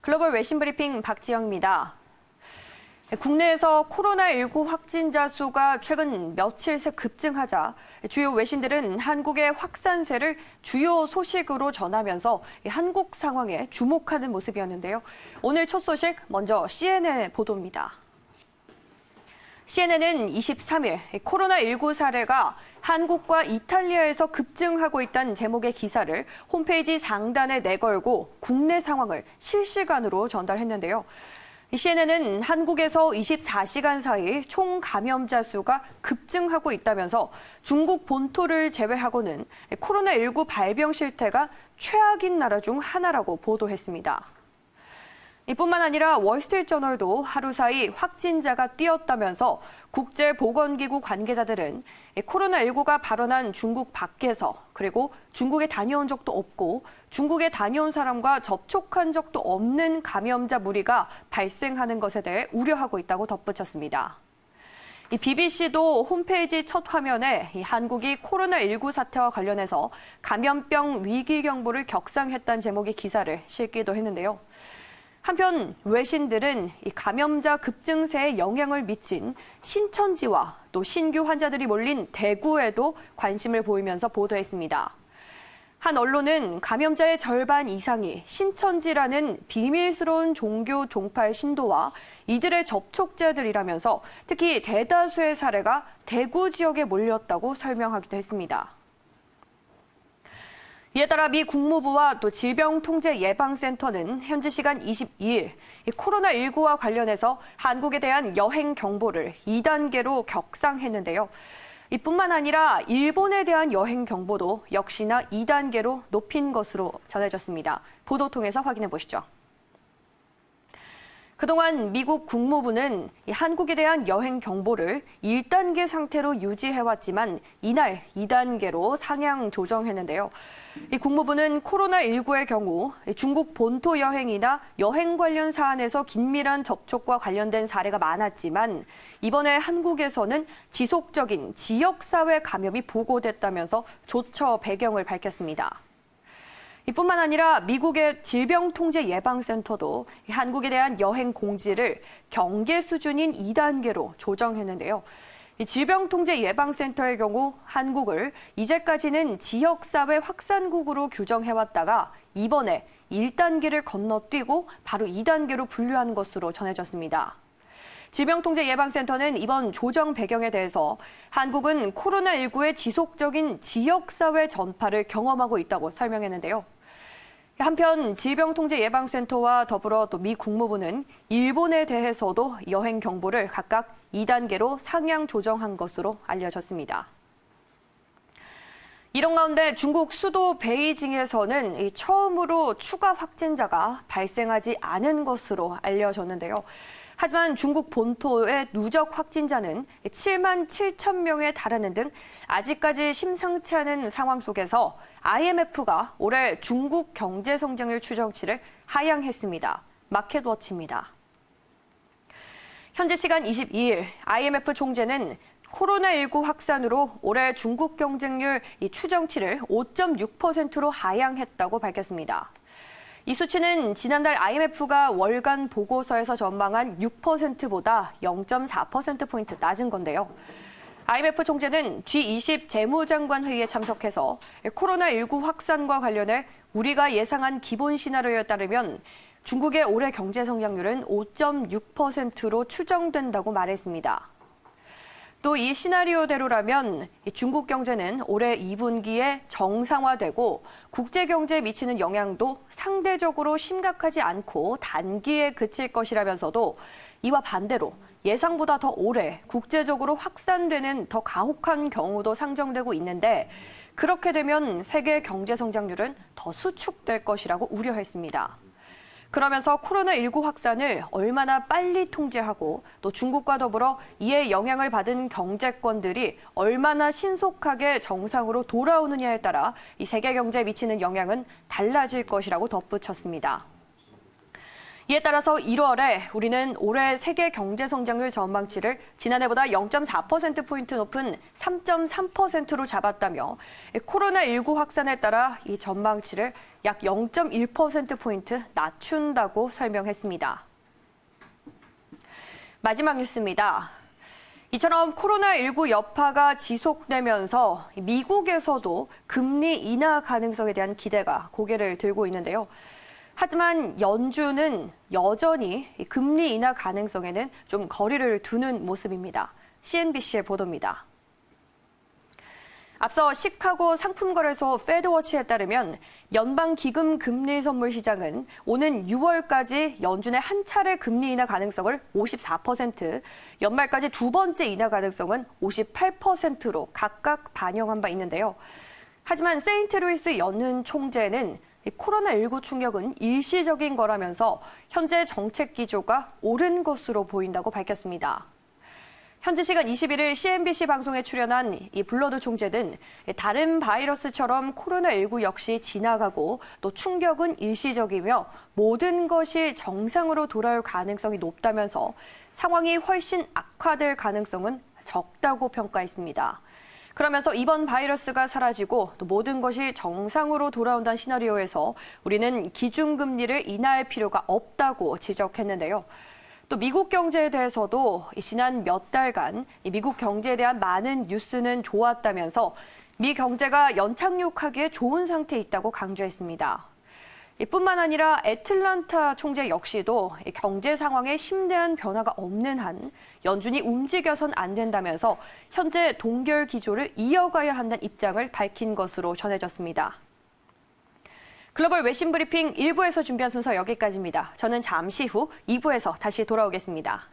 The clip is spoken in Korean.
글로벌 외신 브리핑 박지영입니다. 국내에서 코로나19 확진자 수가 최근 며칠 새 급증하자 주요 외신들은 한국의 확산세를 주요 소식으로 전하면서 한국 상황에 주목하는 모습이었는데요. 오늘 첫 소식 먼저 CNN 보도입니다. CNN은 23일 코로나19 사례가 한국과 이탈리아에서 급증하고 있다는 제목의 기사를 홈페이지 상단에 내걸고 국내 상황을 실시간으로 전달했는데요. CNN은 한국에서 24시간 사이 총 감염자 수가 급증하고 있다면서 중국 본토를 제외하고는 코로나19 발병 실태가 최악인 나라 중 하나라고 보도했습니다. 이뿐만 아니라 월스트리트저널도 하루 사이 확진자가 뛰었다면서 국제보건기구 관계자들은 코로나19가 발원한 중국 밖에서 그리고 중국에 다녀온 적도 없고 중국에 다녀온 사람과 접촉한 적도 없는 감염자 무리가 발생하는 것에 대해 우려하고 있다고 덧붙였습니다. 이 BBC도 홈페이지 첫 화면에 한국이 코로나19 사태와 관련해서 감염병 위기 경보를 격상했다는 제목의 기사를 실기도 했는데요. 한편 외신들은 이 감염자 급증세에 영향을 미친 신천지와 또 신규 환자들이 몰린 대구에도 관심을 보이면서 보도했습니다. 한 언론은 감염자의 절반 이상이 신천지라는 비밀스러운 종교 종파의 신도와 이들의 접촉자들이라면서 특히 대다수의 사례가 대구 지역에 몰렸다고 설명하기도 했습니다. 이에 따라 미 국무부와 또 질병통제예방센터는 현지 시간 22일 코로나19와 관련해서 한국에 대한 여행 경보를 2단계로 격상했는데요. 이뿐만 아니라 일본에 대한 여행 경보도 역시나 2단계로 높인 것으로 전해졌습니다. 보도 통해서 확인해 보시죠. 그동안 미국 국무부는 한국에 대한 여행 경보를 1단계 상태로 유지해왔지만 이날 2단계로 상향 조정했는데요. 이 국무부는 코로나19의 경우 중국 본토 여행이나 여행 관련 사안에서 긴밀한 접촉과 관련된 사례가 많았지만 이번에 한국에서는 지속적인 지역사회 감염이 보고됐다면서 조처 배경을 밝혔습니다. 이뿐만 아니라 미국의 질병통제예방센터도 한국에 대한 여행 공지를 경계 수준인 2단계로 조정했는데요. 질병통제예방센터의 경우 한국을 이제까지는 지역사회 확산국으로 규정해왔다가 이번에 1단계를 건너뛰고 바로 2단계로 분류한 것으로 전해졌습니다. 질병통제예방센터는 이번 조정 배경에 대해서 한국은 코로나19의 지속적인 지역사회 전파를 경험하고 있다고 설명했는데요. 한편 질병통제예방센터와 더불어 또 미 국무부는 일본에 대해서도 여행 경보를 각각 2단계로 상향 조정한 것으로 알려졌습니다. 이런 가운데 중국 수도 베이징에서는 처음으로 추가 확진자가 발생하지 않은 것으로 알려졌는데요. 하지만 중국 본토의 누적 확진자는 7만 7천 명에 달하는 등 아직까지 심상치 않은 상황 속에서 IMF가 올해 중국 경제 성장률 추정치를 하향했습니다. 마켓워치입니다. 현지 시간 22일 IMF 총재는 코로나19 확산으로 올해 중국 경쟁률 추정치를 5.6%로 하향했다고 밝혔습니다. 이 수치는 지난달 IMF가 월간 보고서에서 전망한 6%보다 0.4%포인트 낮은 건데요. IMF 총재는 G20 재무장관 회의에 참석해서 코로나19 확산과 관련해 우리가 예상한 기본 시나리오에 따르면 중국의 올해 경제 성장률은 5.6%로 추정된다고 말했습니다. 또 이 시나리오대로라면 중국 경제는 올해 2분기에 정상화되고 국제 경제에 미치는 영향도 상대적으로 심각하지 않고 단기에 그칠 것이라면서도 이와 반대로 예상보다 더 오래 국제적으로 확산되는 더 가혹한 경우도 상정되고 있는데 그렇게 되면 세계 경제 성장률은 더 수축될 것이라고 우려했습니다. 그러면서 코로나19 확산을 얼마나 빨리 통제하고 또 중국과 더불어 이에 영향을 받은 경제권들이 얼마나 신속하게 정상으로 돌아오느냐에 따라 이 세계 경제에 미치는 영향은 달라질 것이라고 덧붙였습니다. 이에 따라서 1월에 우리는 올해 세계 경제 성장률 전망치를 지난해보다 0.4%포인트 높은 3.3%로 잡았다며 코로나19 확산에 따라 이 전망치를 약 0.1%포인트 낮춘다고 설명했습니다. 마지막 뉴스입니다. 이처럼 코로나19 여파가 지속되면서 미국에서도 금리 인하 가능성에 대한 기대가 고개를 들고 있는데요. 하지만 연준은 여전히 금리 인하 가능성에는 좀 거리를 두는 모습입니다. CNBC의 보도입니다. 앞서 시카고 상품거래소 페드워치에 따르면 연방기금 금리 선물 시장은 오는 6월까지 연준의 한 차례 금리 인하 가능성을 54%, 연말까지 두 번째 인하 가능성은 58%로 각각 반영한 바 있는데요. 하지만 세인트루이스 연은 총재는 코로나19 충격은 일시적인 거라면서 현재 정책 기조가 옳은 것으로 보인다고 밝혔습니다. 현지 시간 21일 CNBC 방송에 출연한 이 블러드 총재는 다른 바이러스처럼 코로나19 역시 지나가고 또 충격은 일시적이며 모든 것이 정상으로 돌아올 가능성이 높다면서 상황이 훨씬 악화될 가능성은 적다고 평가했습니다. 그러면서 이번 바이러스가 사라지고 또 모든 것이 정상으로 돌아온다는 시나리오에서 우리는 기준금리를 인하할 필요가 없다고 지적했는데요. 또 미국 경제에 대해서도 지난 몇 달간 미국 경제에 대한 많은 뉴스는 좋았다면서 미 경제가 연착륙하기에 좋은 상태에 있다고 강조했습니다. 뿐만 아니라 애틀란타 총재 역시도 경제 상황에 심대한 변화가 없는 한 연준이 움직여선 안 된다면서 현재 동결 기조를 이어가야 한다는 입장을 밝힌 것으로 전해졌습니다. 글로벌 외신 브리핑 1부에서 준비한 순서 여기까지입니다. 저는 잠시 후 2부에서 다시 돌아오겠습니다.